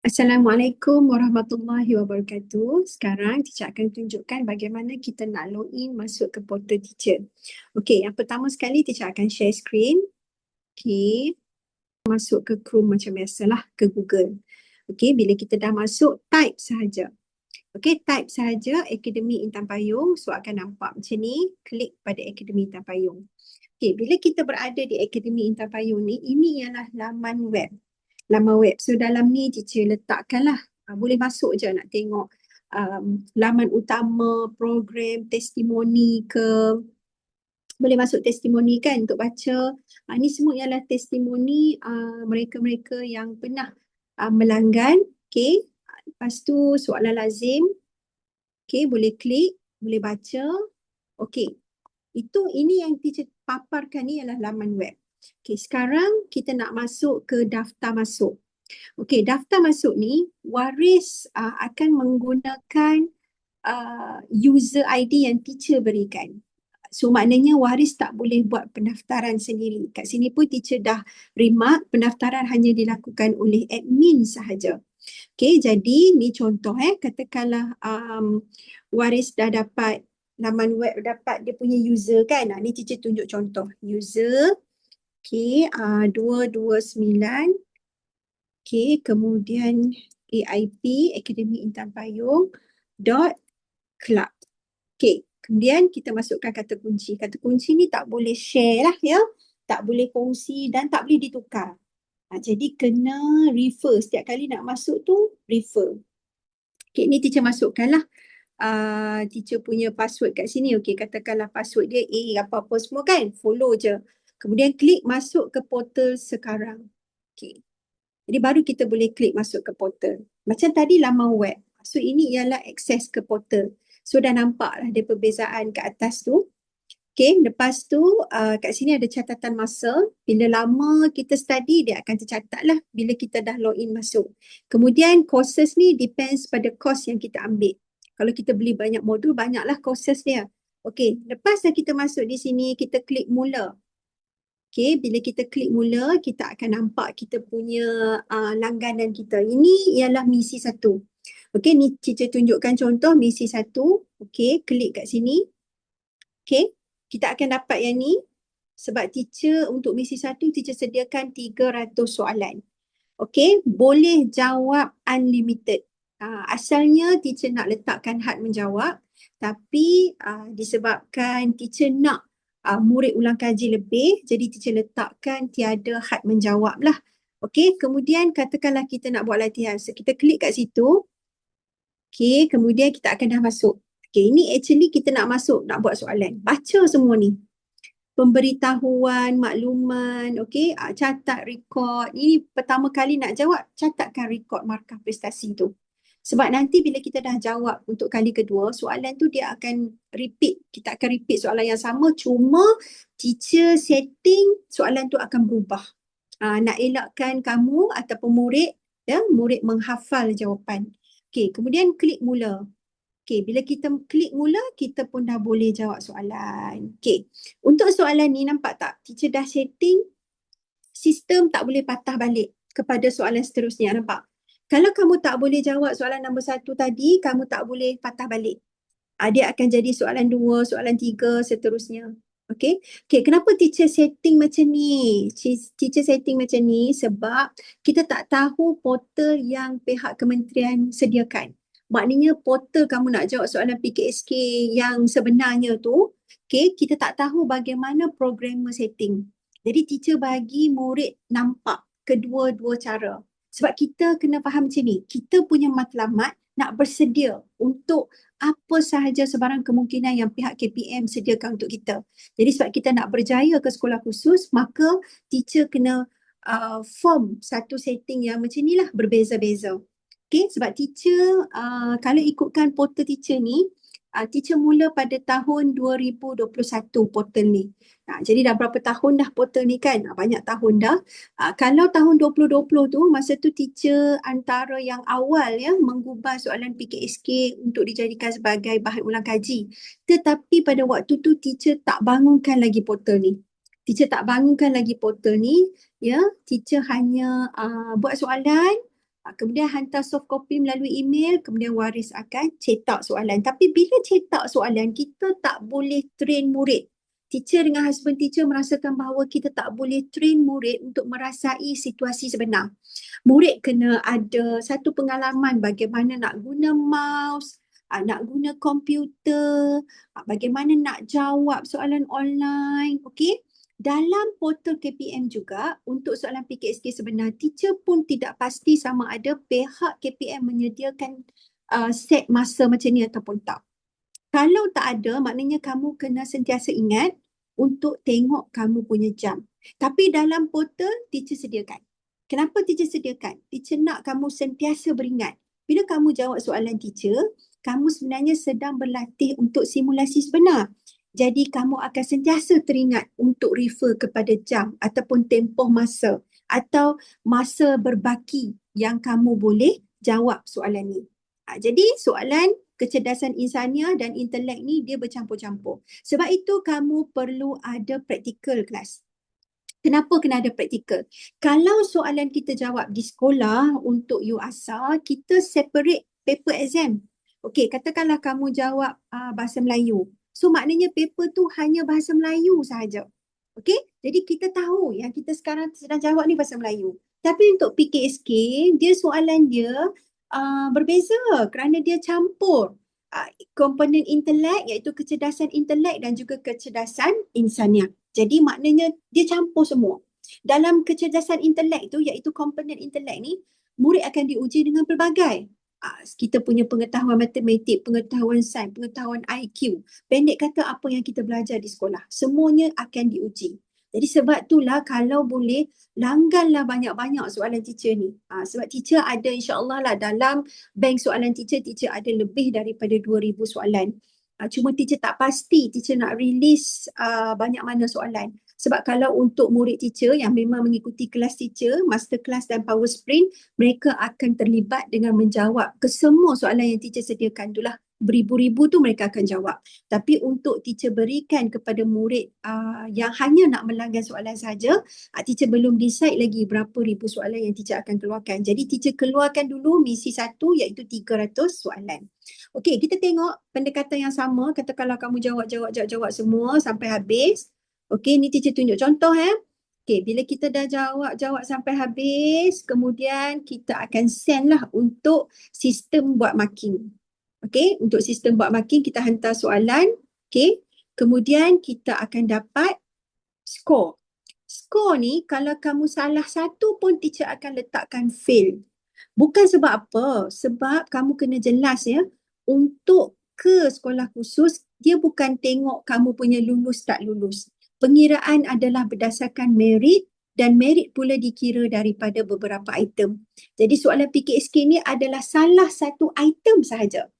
Assalamualaikum warahmatullahi wabarakatuh. Sekarang teacher akan tunjukkan bagaimana kita nak login masuk ke portal teacher. Okey, yang pertama sekali teacher akan share screen. Okey, masuk ke Chrome macam biasalah, ke Google. Okey, bila kita dah masuk, type sahaja. Okey, type sahaja Akademi Intan Payung. So akan nampak macam ni, klik pada Akademi Intan Payung. Okey, bila kita berada di Akademi Intan Payung ni, ini ialah laman web. So dalam ni teacher letakkanlah, boleh masuk je nak tengok laman utama, program, testimoni ke, boleh masuk testimoni kan untuk baca. Ni semua ialah testimoni mereka-mereka yang pernah melanggan. Okay. Lepas tu soalan lazim. Okay, boleh klik, boleh baca. Okay, ini yang teacher paparkan ni ialah laman web. Okay, sekarang kita nak masuk ke daftar masuk. Okey, daftar masuk ni waris akan menggunakan user ID yang teacher berikan. So maknanya waris tak boleh buat pendaftaran sendiri. Kat sini pun teacher dah remark pendaftaran hanya dilakukan oleh admin sahaja. Okey, jadi ni contoh katakanlah waris dah dapat laman web, dapat dia punya user kan. Ni teacher tunjuk contoh user. Okey, 229. Okay, kemudian AIP, Akademi Intan Payung .club. Okay, kemudian kita masukkan kata kunci. Kata kunci ni tak boleh share lah ya. Tak boleh kongsi dan tak boleh ditukar. Jadi kena refer. Setiap kali nak masuk tu, refer. Okay, ni teacher masukkan lah. Teacher punya password kat sini. Okay, katakanlah password dia apa-apa semua kan. Follow je. Kemudian klik masuk ke portal sekarang. Okay. Jadi baru kita boleh klik masuk ke portal. Macam tadi laman web. So ini ialah akses ke portal. So dah nampak lah dia perbezaan kat atas tu. Okay, lepas tu kat sini ada catatan masa. Bila lama kita study dia akan tercatat lah bila kita dah login masuk. Kemudian courses ni depends pada course yang kita ambil. Kalau kita beli banyak modul, banyaklah courses dia. Okay, lepas dah kita masuk di sini, kita klik mula. Okay, bila kita klik mula, kita akan nampak kita punya langganan kita. Ini ialah misi 1. Okay, ni teacher tunjukkan contoh misi 1. Okay, klik kat sini. Okay, kita akan dapat yang ni. Sebab teacher untuk misi 1, teacher sediakan 300 soalan. Okay, boleh jawab unlimited. Asalnya teacher nak letakkan had menjawab. Tapi disebabkan teacher nak murid ulang kaji lebih, jadi teacher letakkan tiada had menjawab lah. Okey, kemudian katakanlah kita nak buat latihan. So kita klik kat situ. Okey, kemudian kita akan dah masuk. Okey, ini actually kita nak masuk, nak buat soalan. Baca semua ni. Pemberitahuan, makluman, okey, catat, rekod. Ini pertama kali nak jawab, catatkan rekod markah prestasi tu. Sebab nanti bila kita dah jawab untuk kali kedua, soalan tu dia akan repeat. Kita akan repeat soalan yang sama, cuma teacher setting soalan tu akan berubah. Nak elakkan kamu ataupun murid, murid menghafal jawapan. Okey, kemudian klik mula. Okey, bila kita klik mula, kita pun dah boleh jawab soalan. Okey, untuk soalan ni nampak tak? Teacher dah setting sistem tak boleh patah balik kepada soalan seterusnya, nampak? Kalau kamu tak boleh jawab soalan nombor 1 tadi, kamu tak boleh patah balik. Dia akan jadi soalan 2, soalan 3, seterusnya. Okay? Okay, kenapa teacher setting macam ni? Teacher setting macam ni sebab kita tak tahu portal yang pihak kementerian sediakan. Maknanya portal kamu nak jawab soalan PKSK yang sebenarnya tu, okay, kita tak tahu bagaimana programmer setting. Jadi teacher bagi murid nampak kedua-dua cara. Sebab kita kena faham macam ni, kita punya matlamat nak bersedia untuk apa sahaja sebarang kemungkinan yang pihak KPM sediakan untuk kita. Jadi sebab kita nak berjaya ke sekolah khusus, maka teacher kena form satu setting yang macam ni lah, berbeza-beza. Okay, sebab teacher, kalau ikutkan portal teacher ni, teacher mula pada tahun 2021 portal ni. Jadi dah berapa tahun dah portal ni kan? Banyak tahun dah. Kalau tahun 2020 tu, masa tu teacher antara yang awal menggubah soalan PKSK untuk dijadikan sebagai bahan ulang kaji. Tetapi pada waktu tu teacher tak bangunkan lagi portal ni. Teacher hanya buat soalan, Kemudian hantar soft copy melalui email, kemudian waris akan cetak soalan. Tapi bila cetak soalan, kita tak boleh train murid. Teacher dengan husband teacher merasakan bahawa kita tak boleh train murid untuk merasai situasi sebenar. Murid kena ada satu pengalaman bagaimana nak guna mouse, nak guna komputer, bagaimana nak jawab soalan online, okey? Dalam portal KPM juga, untuk soalan PKSK sebenar, teacher pun tidak pasti sama ada pihak KPM menyediakan set masa macam ni ataupun tak. Kalau tak ada, maknanya kamu kena sentiasa ingat untuk tengok kamu punya jam. Tapi dalam portal, teacher sediakan. Kenapa teacher sediakan? Teacher nak kamu sentiasa beringat. Bila kamu jawab soalan teacher, kamu sebenarnya sedang berlatih untuk simulasi sebenar. Jadi kamu akan sentiasa teringat untuk refer kepada jam ataupun tempoh masa atau masa berbaki yang kamu boleh jawab soalan ni. Jadi soalan kecerdasan insania dan intelek ni dia bercampur-campur. Sebab itu kamu perlu ada practical kelas. Kenapa kena ada praktikal? Kalau soalan kita jawab di sekolah untuk UASA, kita separate paper exam. Okey, katakanlah kamu jawab bahasa Melayu. So maknanya paper tu hanya bahasa Melayu sahaja. Okey, jadi kita tahu yang kita sekarang sedang jawab ni bahasa Melayu. Tapi untuk PKSK, dia soalan dia berbeza kerana dia campur komponen intelek iaitu kecerdasan intelek dan juga kecerdasan insania. Jadi maknanya dia campur semua. Dalam kecerdasan intelek tu iaitu komponen intelek ni, murid akan diuji dengan pelbagai. Kita punya pengetahuan matematik, pengetahuan sains, pengetahuan IQ. Pendek kata apa yang kita belajar di sekolah. Semuanya akan diuji. Jadi sebab itulah kalau boleh langganlah banyak-banyak soalan teacher ni. Sebab teacher ada insyaAllah lah dalam bank soalan teacher ada lebih daripada 2,000 soalan. Cuma teacher tak pasti teacher nak release banyak mana soalan. Sebab kalau untuk murid teacher yang memang mengikuti kelas teacher, master class dan power sprint, mereka akan terlibat dengan menjawab kesemua soalan yang teacher sediakan. Itulah beribu-ribu tu mereka akan jawab. Tapi untuk teacher berikan kepada murid yang hanya nak melanggan soalan saja, teacher belum decide lagi berapa ribu soalan yang teacher akan keluarkan. Jadi teacher keluarkan dulu misi 1 iaitu 300 soalan. Okey, kita tengok pendekatan yang sama. Katakanlah kamu jawab semua sampai habis. Okey, ni teacher tunjuk contoh Okey, bila kita dah jawab sampai habis, kemudian kita akan send lah untuk sistem buat marking. Okey, untuk sistem buat marking kita hantar soalan. Okey, kemudian kita akan dapat skor. Skor ni kalau kamu salah satu pun teacher akan letakkan fail. Bukan sebab apa? Sebab kamu kena jelas untuk ke sekolah khusus, dia bukan tengok kamu punya lulus tak lulus. Pengiraan adalah berdasarkan merit dan merit pula dikira daripada beberapa item. Jadi soalan PKSK ni adalah salah satu item sahaja.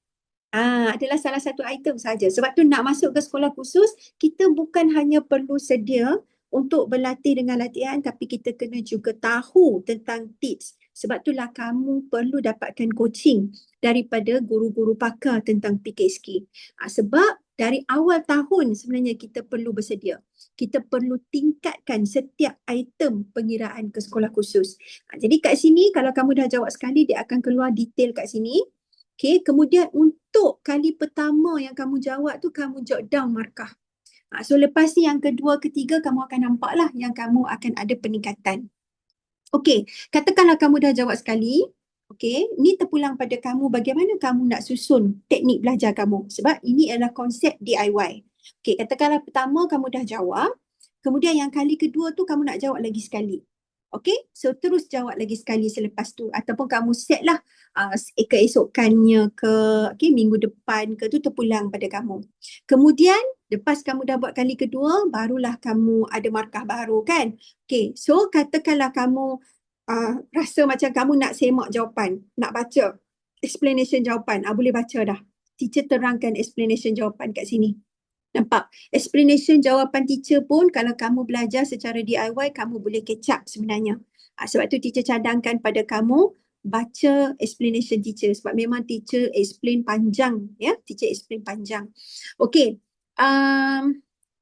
Adalah salah satu item sahaja. Sebab tu nak masuk ke sekolah khusus, kita bukan hanya perlu sedia untuk berlatih dengan latihan, tapi kita kena juga tahu tentang tips. Sebab itulah kamu perlu dapatkan coaching daripada guru-guru pakar tentang PKSK. Sebab dari awal tahun sebenarnya kita perlu bersedia. Kita perlu tingkatkan setiap item pengiraan ke sekolah khusus. Jadi kat sini kalau kamu dah jawab sekali, dia akan keluar detail kat sini. Okay, kemudian untuk kali pertama yang kamu jawab tu, kamu jot down markah. So lepas ni yang kedua, ketiga, kamu akan nampak lah yang kamu akan ada peningkatan. Okay, katakanlah kamu dah jawab sekali. Okay, ni terpulang pada kamu bagaimana kamu nak susun teknik belajar kamu. Sebab ini adalah konsep DIY. Okay, katakanlah pertama kamu dah jawab. Kemudian yang kali kedua tu kamu nak jawab lagi sekali. Okay, so terus jawab lagi sekali selepas tu. Ataupun kamu set lah keesokannya ke minggu depan ke tu terpulang pada kamu. Kemudian lepas kamu dah buat kali kedua, barulah kamu ada markah baru kan. Okay, so katakanlah kamu rasa macam kamu nak semak jawapan, nak baca explanation jawapan. Boleh baca dah. Teacher terangkan explanation jawapan kat sini. Nampak? Explanation jawapan teacher pun kalau kamu belajar secara DIY, kamu boleh catch up sebenarnya. Sebab tu teacher cadangkan pada kamu baca explanation teacher. Sebab memang teacher explain panjang. Teacher explain panjang. Okay.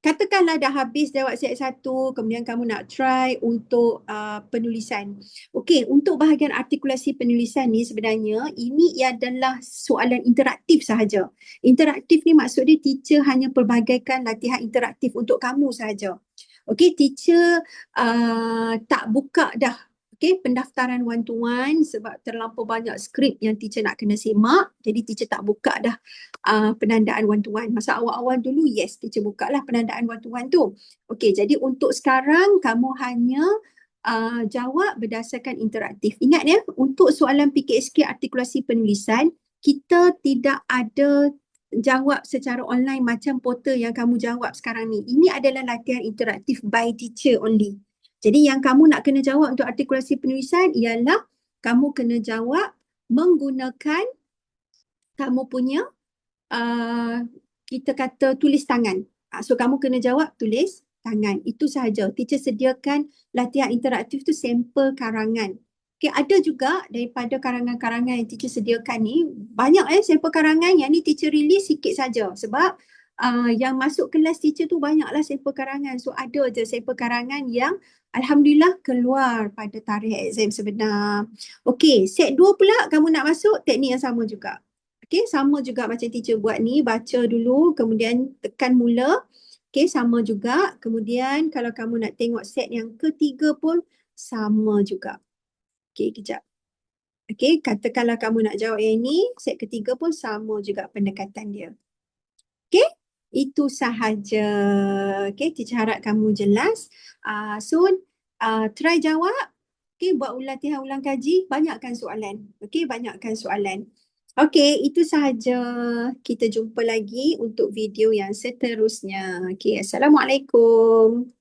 Katakanlah dah habis jawab set 1, kemudian kamu nak try untuk penulisan. Okey, untuk bahagian artikulasi penulisan ni sebenarnya ini adalah soalan interaktif sahaja. Interaktif ni maksud dia teacher hanya pelbagaikan latihan interaktif untuk kamu sahaja. Okey, teacher tak buka dah pendaftaran one to one sebab terlampau banyak skrip yang teacher nak kena semak. Jadi teacher tak buka dah penandaan one to one. Masa awal-awal dulu yes, teacher buka lah penandaan one to one tu. Okey, jadi untuk sekarang kamu hanya jawab berdasarkan interaktif. Ingat ya, untuk soalan PKSK artikulasi penulisan, kita tidak ada jawab secara online macam portal yang kamu jawab sekarang ni. Ini adalah latihan interaktif by teacher only. Jadi yang kamu nak kena jawab untuk artikulasi penulisan ialah kamu kena jawab menggunakan kamu punya kita kata tulis tangan. So kamu kena jawab tulis tangan. Itu sahaja. Teacher sediakan latihan interaktif tu sampel karangan. Okay, ada juga daripada karangan-karangan yang teacher sediakan ni, banyak sampel karangan. Yang ni teacher release sikit saja sebab yang masuk kelas teacher tu banyaklah sampel karangan. So ada je sampel karangan yang alhamdulillah keluar pada tarikh exam sebenar. Okey, set 2 pula kamu nak masuk teknik yang sama juga. Okey, sama juga macam teacher buat ni, baca dulu kemudian tekan mula. Okey, sama juga. Kemudian kalau kamu nak tengok set yang ketiga pun sama juga. Okey, kejap. Okey, katakanlah kamu nak jawab yang ni, set ketiga pun sama juga pendekatan dia. Okey, itu sahaja. Okey, teacher harap kamu jelas. Soon, try jawab. Okey, buat latihan ulang kaji, banyakkan soalan. Okey, banyakkan soalan. Okey, itu sahaja. Kita jumpa lagi untuk video yang seterusnya. Okey, Assalamualaikum.